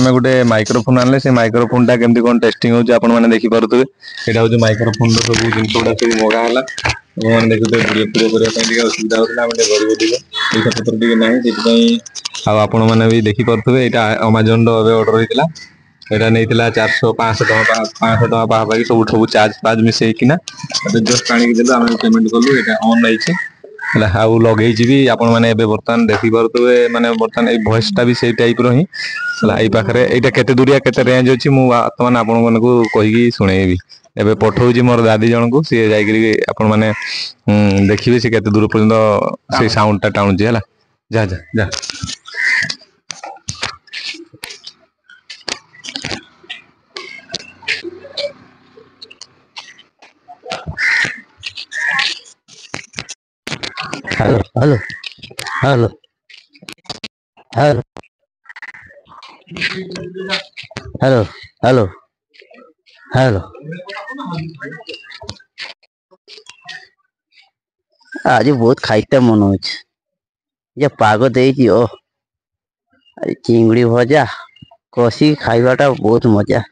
आम गोटे माइक्रोफोन आने से माइक्रोफोन टा केमती कौन टेस्टिंग होची आपण माने देखि पारुथबे। एटा होची माइक्रोफोन रो सब जिन गुडा सब मगा हला मन देखुते वीडियो वीडियो करिया पई ଟିକେ असुविधा होतला हम ଟିକେ गरीब ଟିକେ पैसा पत्र ଟିକେ नाही सेति पई आ आपण माने भी देखि पारुथबे एटा Amazon रो ऑर्डर होइतला। एटा नैतिला 400 500 टका 500 टका पाबा सब सब चार्ज मिसई किना जस्ट आनी देलु हम पेमेंट करलु एटा ऑन रहिछि हला हाउ लगे भी आपण माने एबे बर्तमान देखि पारुथबे माने बर्तमान ए वॉइस टा भी सेई टाइप रो ही हला एई पाखरे एटा केते दूरिया केते रेंज अछि मु वर्तमान आपण मानकू कहिगी सुनेइबी। एबे पठौजी मोर दादी जण को सी जाईकरी आपण माने देखिबे से केते दूर पर्यंत से साउंड टा टाउन हला जा जा जा। Hello hello hello hello hello hello hello आज बहुत खाइते मन हो पाग दे ओ चिंगड़ी भजा कषि खाइबाटा बहुत मजा।